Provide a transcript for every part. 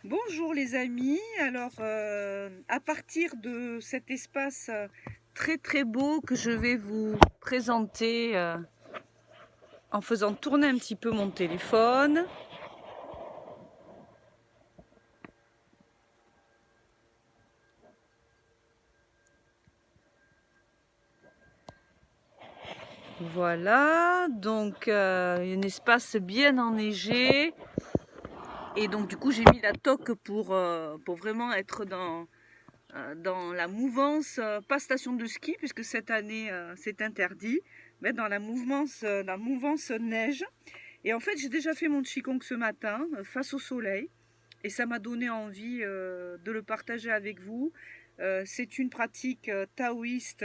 Bonjour les amis, alors à partir de cet espace très très beau que je vais vous présenter en faisant tourner un petit peu mon téléphone. Voilà, donc un espace bien enneigé et donc du coup j'ai mis la toque pour vraiment être dans la mouvance, pas station de ski puisque cette année c'est interdit, mais dans la mouvance neige. Et en fait, j'ai déjà fait mon qigong ce matin face au soleil et ça m'a donné envie de le partager avec vous. C'est une pratique taoïste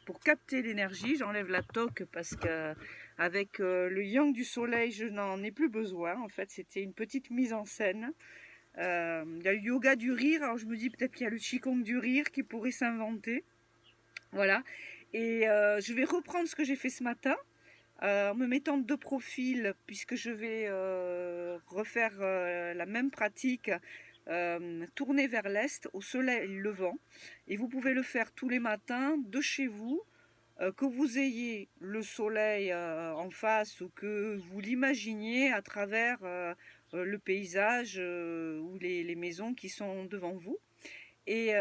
pour capter l'énergie. J'enlève la toque parce que avec le yang du soleil, je n'en ai plus besoin. En fait, c'était une petite mise en scène. Il y a le yoga du rire. Alors je me dis peut-être qu'il y a le qigong du rire qui pourrait s'inventer. Voilà. Et je vais reprendre ce que j'ai fait ce matin en me mettant de profil, puisque je vais refaire la même pratique, tourner vers l'est au soleil levant. Et vous pouvez le faire tous les matins de chez vous, que vous ayez le soleil en face ou que vous l'imaginiez à travers le paysage ou les maisons qui sont devant vous. Et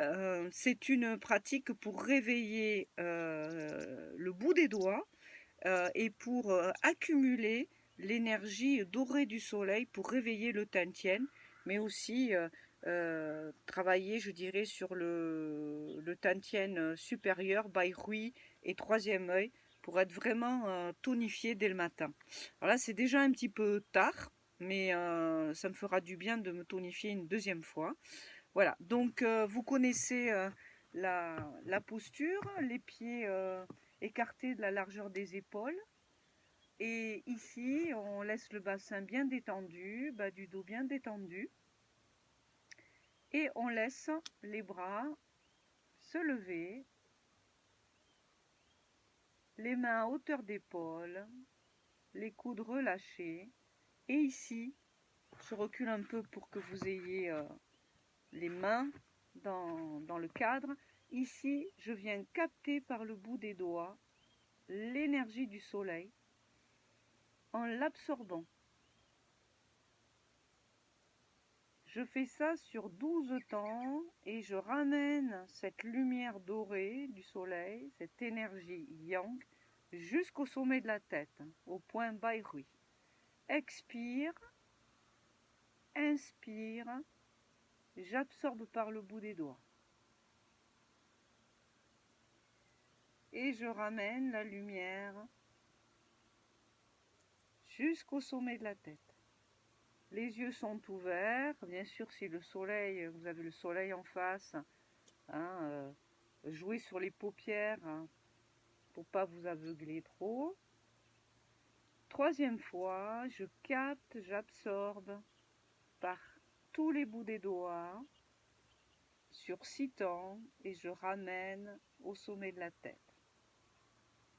c'est une pratique pour réveiller le bout des doigts et pour accumuler l'énergie dorée du soleil pour réveiller le tantien, mais aussi travailler, je dirais, sur le tantien supérieur, Baihui et troisième œil, pour être vraiment tonifié dès le matin. Alors là, c'est déjà un petit peu tard, mais ça me fera du bien de me tonifier une deuxième fois. Voilà, donc vous connaissez la posture, les pieds écartés de la largeur des épaules. Et ici, on laisse le bassin bien détendu, bas du dos bien détendu. Et on laisse les bras se lever, les mains à hauteur d'épaule, les coudes relâchés. Et ici, je recule un peu pour que vous ayez les mains dans le cadre. Ici, je viens capter par le bout des doigts l'énergie du soleil en l'absorbant. Je fais ça sur 12 temps et je ramène cette lumière dorée du soleil, cette énergie yang, jusqu'au sommet de la tête, au point Baihui. Expire, inspire, j'absorbe par le bout des doigts. Et je ramène la lumière jusqu'au sommet de la tête. Les yeux sont ouverts, bien sûr si le soleil, vous avez le soleil en face, hein, jouez sur les paupières hein, pour pas vous aveugler trop. Troisième fois, je capte, j'absorbe par tous les bouts des doigts sur 6 temps et je ramène au sommet de la tête.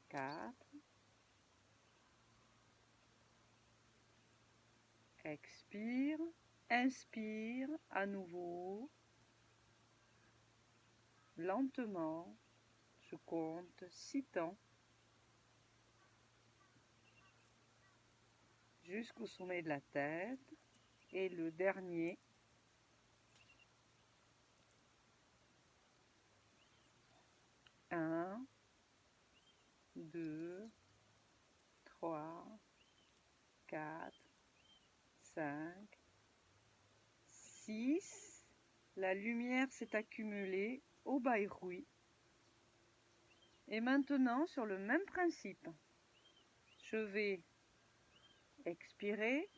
4. Expire, inspire à nouveau. Lentement, je compte 6 temps jusqu'au sommet de la tête. Et le dernier, 1, 2, 3, 4, 5, 6. La lumière s'est accumulée au Baihui. Et maintenant, sur le même principe, je vais expirer,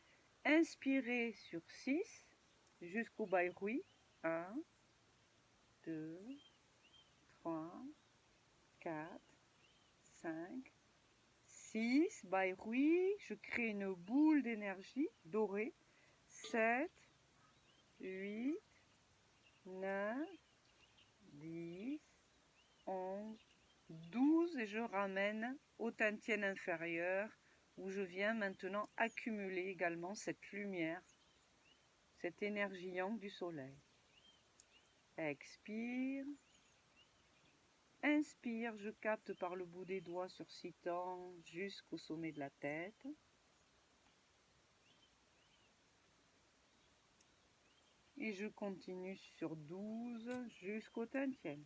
inspirer sur 6 jusqu'au Baihui. 1, 2, 3, 4, 5, 6. Baihui, je crée une boule d'énergie dorée. 7, 8, 9, 10, 11, 12 et je ramène au tantien inférieur où je viens maintenant accumuler également cette lumière cette énergie yang du soleil. Expire. Inspire, je capte par le bout des doigts sur 6 temps jusqu'au sommet de la tête. Et je continue sur 12 jusqu'au Tantien.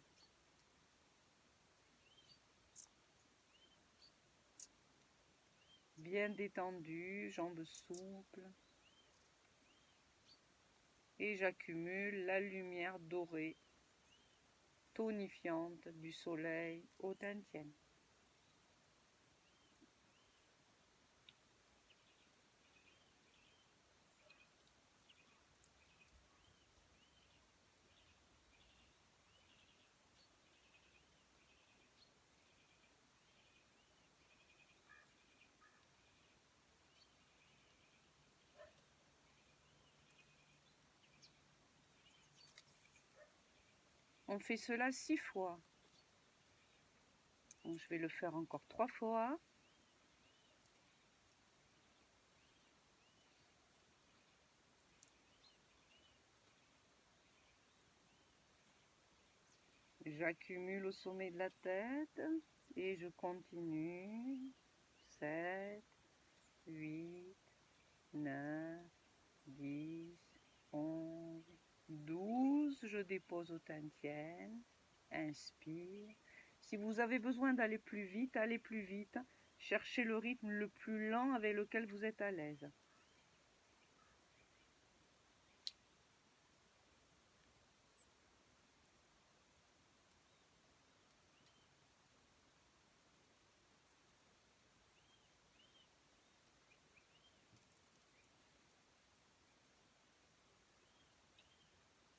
Bien détendu, jambes souples. Et j'accumule la lumière dorée, tonifiante du soleil au Tantien. On fait cela 6 fois. Donc, je vais le faire encore 3 fois. J'accumule au sommet de la tête et je continue. 7, 8, 9, 10, 11, 12. Je dépose au Tantien. Inspire. Si vous avez besoin d'aller plus vite, allez plus vite. Cherchez le rythme le plus lent avec lequel vous êtes à l'aise.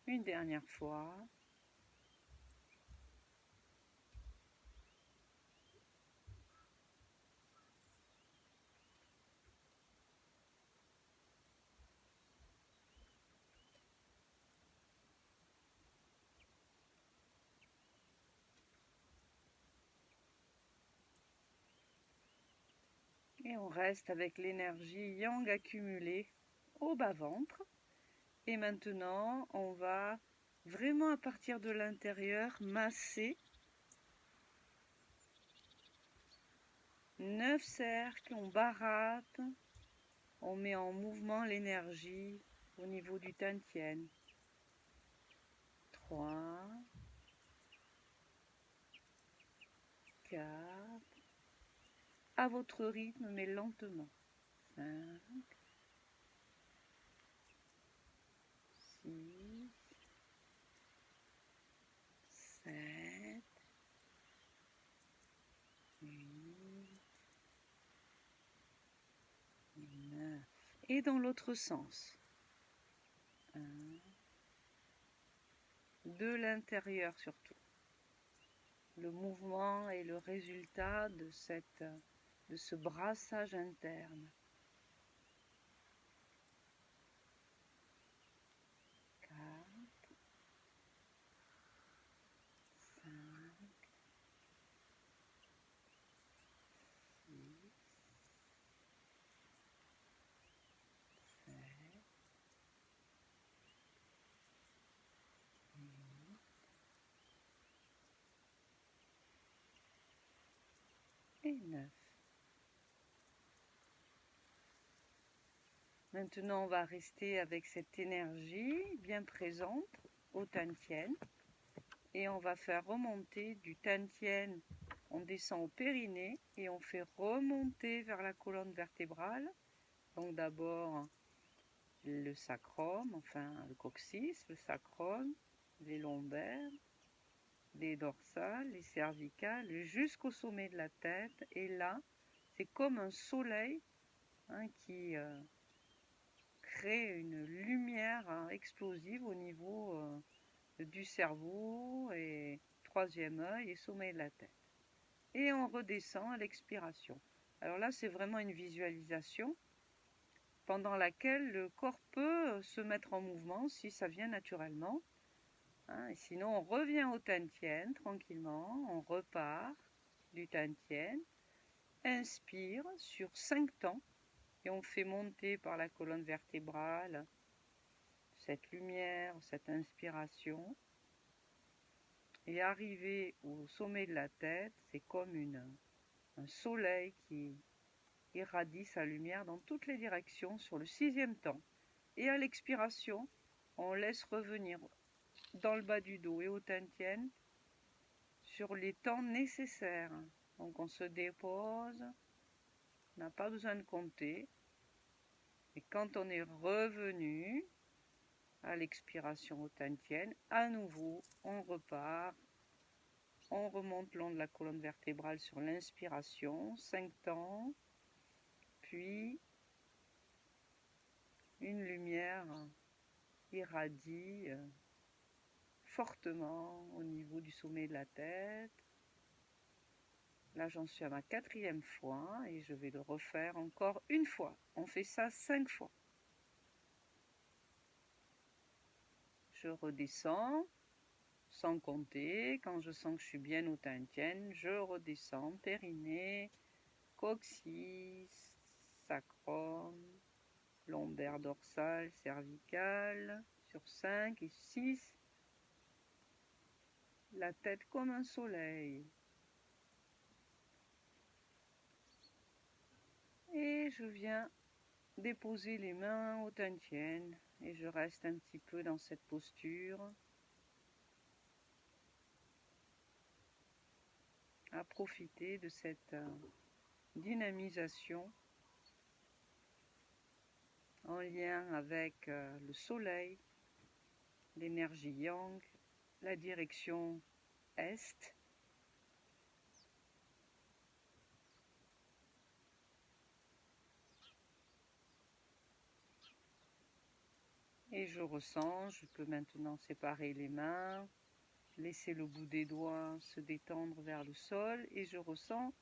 Une dernière fois. Et on reste avec l'énergie yang accumulée au bas-ventre. Et maintenant, on va vraiment à partir de l'intérieur masser 9 cercles, on baratne, on met en mouvement l'énergie au niveau du Tantien. 3, 4, à votre rythme mais lentement. 5, 6, 7, 8, 9. Et dans l'autre sens. 1, de l'intérieur surtout. Le mouvement est le résultat de ce brassage interne. 4, 5, 6, 7, 8 et 9. Maintenant, on va rester avec cette énergie bien présente au Tantien et on va faire remonter du Tantien, on descend au périnée et on fait remonter vers la colonne vertébrale. Donc d'abord le sacrum, enfin le coccyx, le sacrum, les lombaires, les dorsales, les cervicales, jusqu'au sommet de la tête. Et là, c'est comme un soleil qui crée une lumière explosive au niveau du cerveau et troisième œil et sommet de la tête. Et on redescend à l'expiration. Alors là, c'est vraiment une visualisation pendant laquelle le corps peut se mettre en mouvement si ça vient naturellement. Et sinon, on revient au Tantien tranquillement, on repart du Tantien, inspire sur 5 temps et on fait monter par la colonne vertébrale cette lumière, cette inspiration. Et arriver au sommet de la tête, c'est comme un soleil qui irradie sa lumière dans toutes les directions sur le 6e temps. Et à l'expiration, on laisse revenir dans le bas du dos et au Tantien sur les temps nécessaires. Donc on se dépose, on n'a pas besoin de compter. Et quand on est revenu à l'expiration au Tantien, à nouveau on repart. On remonte le long de la colonne vertébrale sur l'inspiration, 5 temps, puis une lumière irradie fortement au niveau du sommet de la tête. Là, j'en suis à ma 4e fois et je vais le refaire encore une fois. On fait ça 5 fois. Je redescends sans compter. Quand je sens que je suis bien au Tantien, je redescends, périnée, coccyx, sacrum, lombaire dorsale, cervicale, sur 5 et 6. La tête comme un soleil. Et je viens déposer les mains au Tantien et je reste un petit peu dans cette posture à profiter de cette dynamisation en lien avec le soleil, l'énergie yang, la direction est. Et je ressens, je peux maintenant séparer les mains, laisser le bout des doigts se détendre vers le sol et je ressens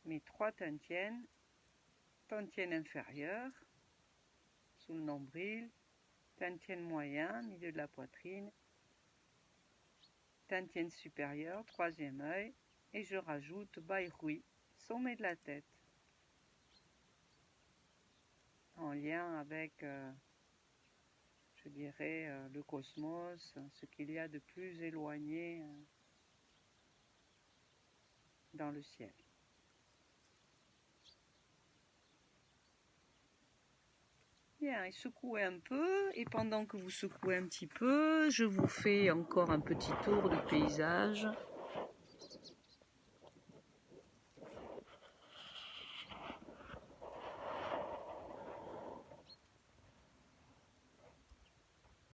mes 3 Tantiens, Tantien inférieur, sous le nombril, Tantien moyen, milieu de la poitrine, Tantien supérieur, 3e œil, et je rajoute Baihui, sommet de la tête, en lien avec, je dirais, le cosmos, ce qu'il y a de plus éloigné dans le ciel. Bien, et secouez un peu, et pendant que vous secouez un petit peu, je vous fais encore un petit tour de paysage.